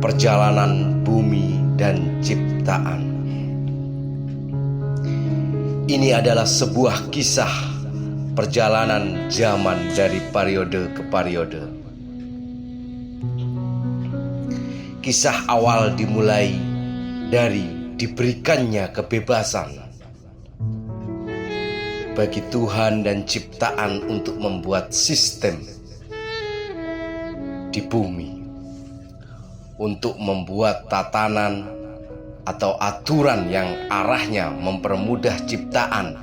perjalanan bumi dan ciptaan. Ini adalah sebuah kisah perjalanan zaman dari periode ke periode. Kisah awal dimulai dari diberikannya kebebasan bagi Tuhan dan ciptaan untuk membuat sistem di bumi, untuk membuat tatanan atau aturan yang arahnya mempermudah ciptaan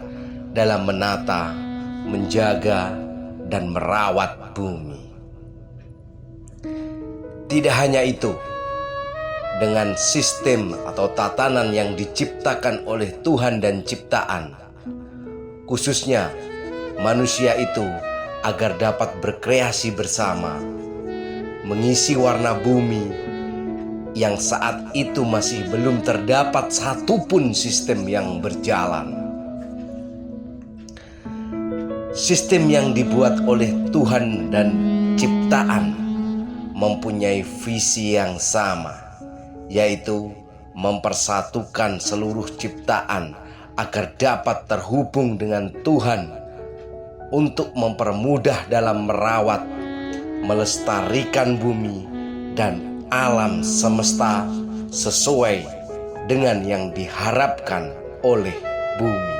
dalam menata, menjaga, dan merawat bumi. Tidak hanya itu, dengan sistem atau tatanan yang diciptakan oleh Tuhan dan ciptaan, khususnya manusia itu agar dapat berkreasi bersama, mengisi warna bumi yang saat itu masih belum terdapat satupun sistem yang berjalan. Sistem yang dibuat oleh Tuhan dan ciptaan mempunyai visi yang sama, yaitu mempersatukan seluruh ciptaan agar dapat terhubung dengan Tuhan untuk mempermudah dalam merawat, melestarikan bumi dan alam semesta sesuai dengan yang diharapkan oleh bumi.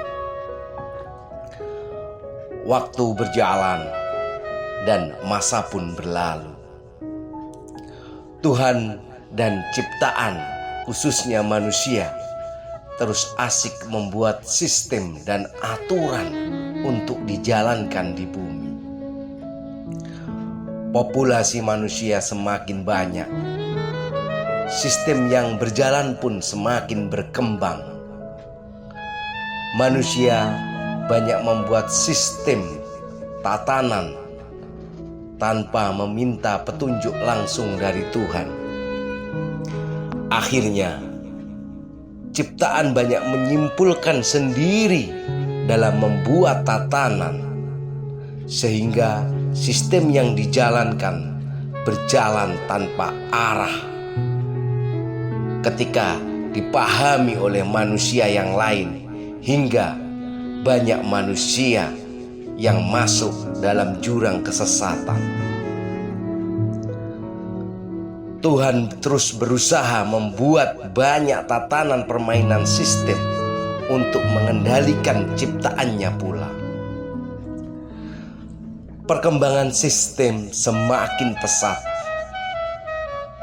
Waktu berjalan dan masa pun berlalu. Tuhan dan ciptaan, khususnya manusia, terus asik membuat sistem dan aturan untuk dijalankan di bumi. Populasi manusia semakin banyak. Sistem yang berjalan pun semakin berkembang. Manusia banyak membuat sistem tatanan tanpa meminta petunjuk langsung dari Tuhan. Akhirnya, ciptaan banyak menyimpulkan sendiri dalam membuat tatanan, sehingga sistem yang dijalankan berjalan tanpa arah. Ketika dipahami oleh manusia yang lain, hingga banyak manusia yang masuk dalam jurang kesesatan. Tuhan terus berusaha membuat banyak tatanan permainan sistem untuk mengendalikan ciptaannya pula. Perkembangan sistem semakin pesat.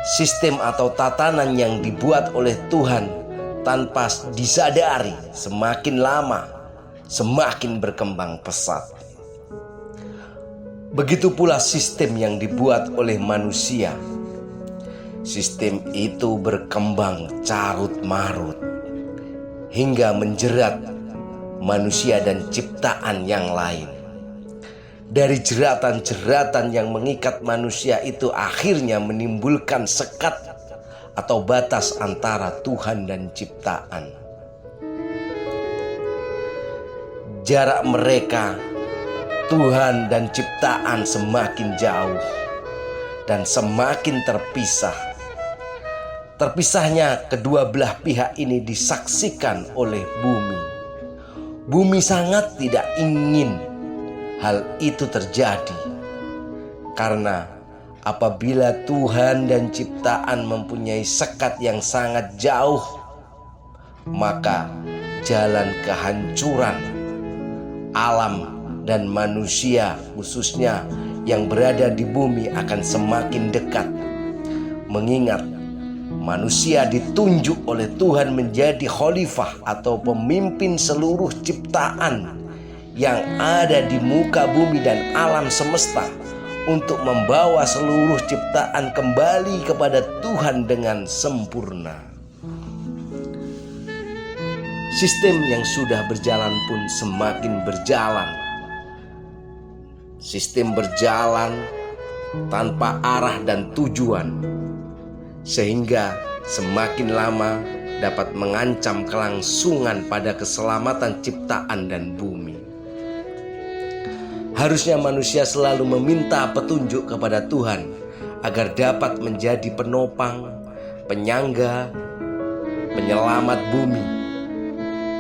Sistem atau tatanan yang dibuat oleh Tuhan tanpa disadari semakin lama semakin berkembang pesat. Begitu pula sistem yang dibuat oleh manusia. Sistem itu berkembang carut-marut hingga menjerat manusia dan ciptaan yang lain. Dari jeratan-jeratan yang mengikat manusia itu akhirnya menimbulkan sekat atau batas antara Tuhan dan ciptaan. Jarak mereka, Tuhan dan ciptaan, semakin jauh dan semakin terpisah. Terpisahnya kedua belah pihak ini disaksikan oleh bumi. Bumi sangat tidak ingin hal itu terjadi, karena apabila Tuhan dan ciptaan mempunyai sekat yang sangat jauh, maka jalan kehancuran alam dan manusia khususnya yang berada di bumi akan semakin dekat. Mengingat manusia ditunjuk oleh Tuhan menjadi khalifah atau pemimpin seluruh ciptaan yang ada di muka bumi dan alam semesta, untuk membawa seluruh ciptaan kembali kepada Tuhan dengan sempurna. Sistem yang sudah berjalan pun semakin berjalan. Sistem berjalan tanpa arah dan tujuan, sehingga semakin lama dapat mengancam kelangsungan pada keselamatan ciptaan dan bumi. Harusnya manusia selalu meminta petunjuk kepada Tuhan agar dapat menjadi penopang, penyangga, penyelamat bumi,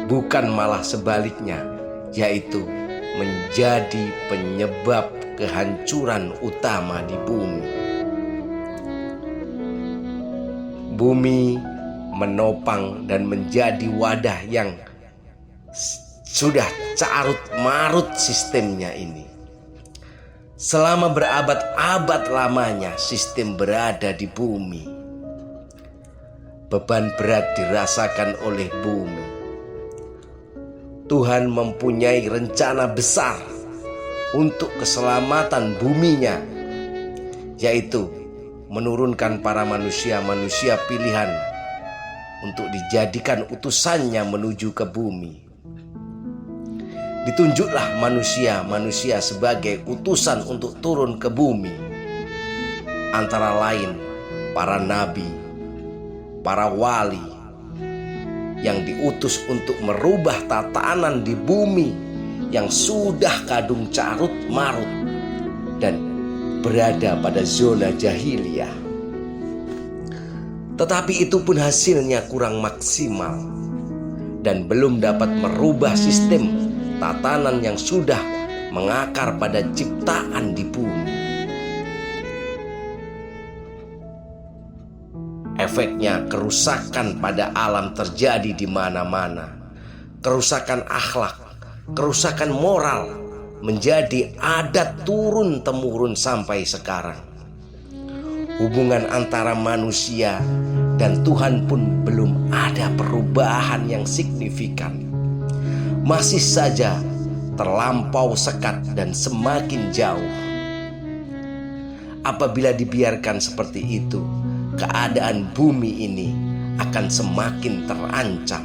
bukan malah sebaliknya, yaitu menjadi penyebab kehancuran utama di bumi. Bumi menopang dan menjadi wadah yang sudah carut marut sistemnya ini. Selama berabad-abad lamanya sistem berada di bumi. Beban berat dirasakan oleh bumi. Tuhan mempunyai rencana besar untuk keselamatan buminya, yaitu menurunkan para manusia-manusia pilihan untuk dijadikan utusannya menuju ke bumi. Ditunjuklah manusia-manusia sebagai utusan untuk turun ke bumi, antara lain para nabi, para wali yang diutus untuk merubah tatanan di bumi yang sudah kadung carut marut dan berada pada zona jahiliyah. Tetapi itu pun hasilnya kurang maksimal dan belum dapat merubah sistem tatanan yang sudah mengakar pada ciptaan di bumi. Efeknya kerusakan pada alam terjadi di mana-mana. Kerusakan akhlak, kerusakan moral menjadi adat turun-temurun sampai sekarang. Hubungan antara manusia dan Tuhan pun belum ada perubahan yang signifikan. Masih saja terlampau sekat dan semakin jauh. Apabila dibiarkan seperti itu, keadaan bumi ini akan semakin terancam.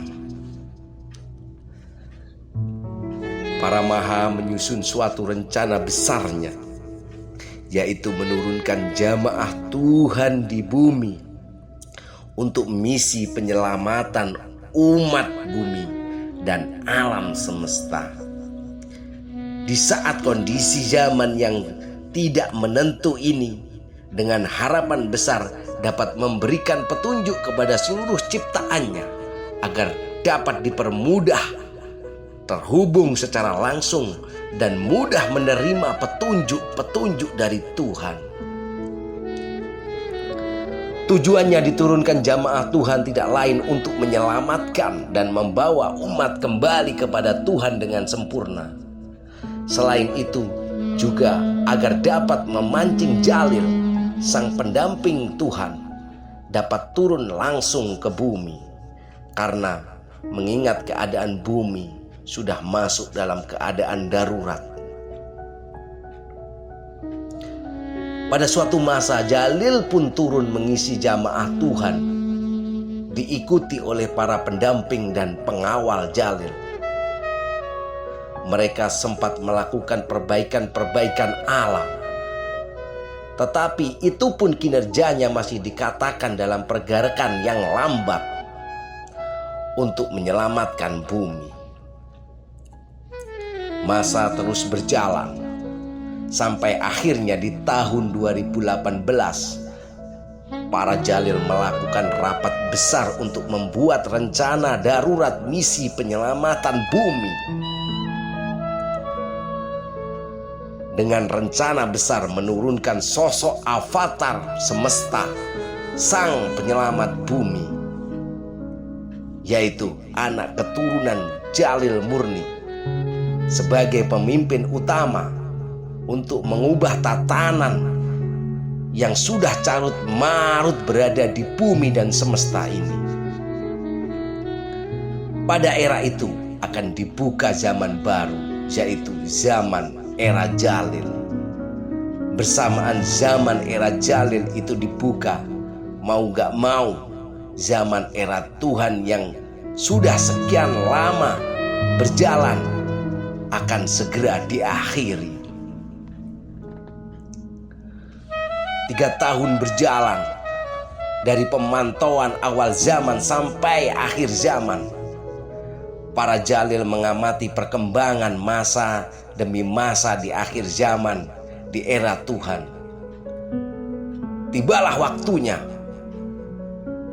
Para Maha menyusun suatu rencana besarnya, yaitu menurunkan jamaah Tuhan di bumi untuk misi penyelamatan umat bumi dan alam semesta. Di saat kondisi zaman yang tidak menentu ini, dengan harapan besar dapat memberikan petunjuk kepada seluruh ciptaannya agar dapat dipermudah terhubung secara langsung dan mudah menerima petunjuk-petunjuk dari Tuhan. Tujuannya diturunkan jamaah Tuhan tidak lain untuk menyelamatkan dan membawa umat kembali kepada Tuhan dengan sempurna. Selain itu juga agar dapat memancing Jalil, sang pendamping Tuhan, dapat turun langsung ke bumi, karena mengingat keadaan bumi sudah masuk dalam keadaan darurat. Pada suatu masa Jalil pun turun mengisi jamaah Tuhan, diikuti oleh para pendamping dan pengawal Jalil. Mereka sempat melakukan perbaikan-perbaikan alam, tetapi itu pun kinerjanya masih dikatakan dalam pergerakan yang lambat untuk menyelamatkan bumi. Masa terus berjalan sampai akhirnya di tahun 2018 para Jalil melakukan rapat besar untuk membuat rencana darurat misi penyelamatan bumi. Dengan rencana besar menurunkan sosok avatar semesta, sang penyelamat bumi, yaitu anak keturunan Jalil murni, sebagai pemimpin utama untuk mengubah tatanan yang sudah carut marut berada di bumi dan semesta ini. Pada era itu akan dibuka zaman baru, yaitu zaman era Jalil. Bersamaan zaman era Jalil itu dibuka, mau gak mau zaman era Tuhan yang sudah sekian lama berjalan akan segera diakhiri. 3 tahun berjalan dari pemantauan awal zaman sampai akhir zaman. Para Jalil mengamati perkembangan masa demi masa di akhir zaman di era Tuhan. Tibalah waktunya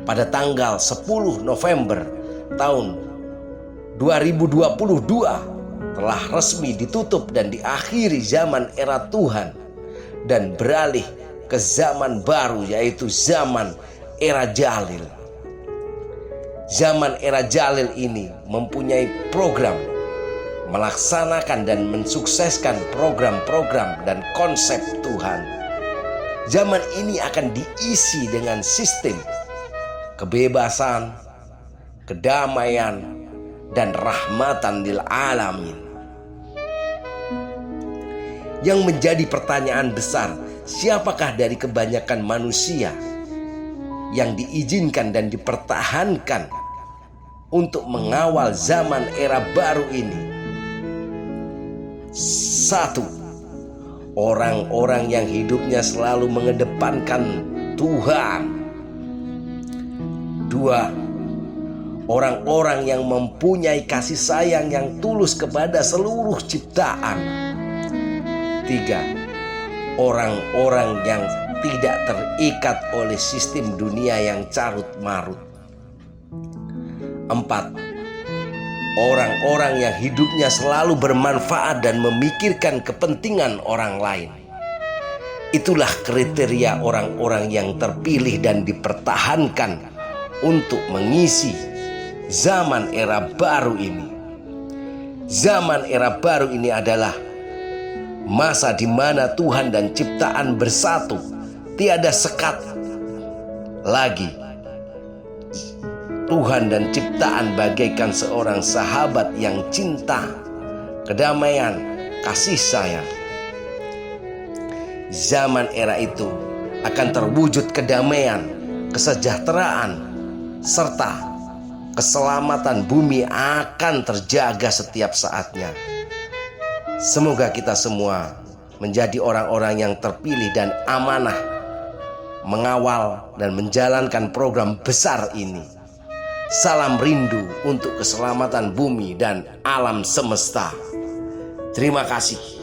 pada tanggal 10 November tahun 2022 telah resmi ditutup dan diakhiri zaman era Tuhan dan beralih ke zaman baru, yaitu zaman era Jalil. Zaman era Jalil ini mempunyai program melaksanakan dan mensukseskan program-program dan konsep Tuhan. Zaman ini akan diisi dengan sistem kebebasan, kedamaian, dan rahmatan lil alamin. Yang menjadi pertanyaan besar, siapakah dari kebanyakan manusia yang diizinkan dan dipertahankan untuk mengawal zaman era baru ini? 1. Orang-orang yang hidupnya selalu mengedepankan Tuhan. 2. Orang-orang yang mempunyai kasih sayang yang tulus kepada seluruh ciptaan. 3. Orang-orang yang tidak terikat oleh sistem dunia yang carut marut. 4. Orang-orang yang hidupnya selalu bermanfaat dan memikirkan kepentingan orang lain. Itulah kriteria orang-orang yang terpilih dan dipertahankan untuk mengisi zaman era baru ini. Zaman era baru ini adalah masa di mana Tuhan dan ciptaan bersatu, tiada sekat lagi. Tuhan dan ciptaan bagaikan seorang sahabat yang cinta, kedamaian, kasih sayang. Zaman era itu akan terwujud kedamaian, kesejahteraan, serta keselamatan bumi akan terjaga setiap saatnya. Semoga kita semua menjadi orang-orang yang terpilih dan amanah mengawal dan menjalankan program besar ini. Salam rindu untuk keselamatan bumi dan alam semesta. Terima kasih.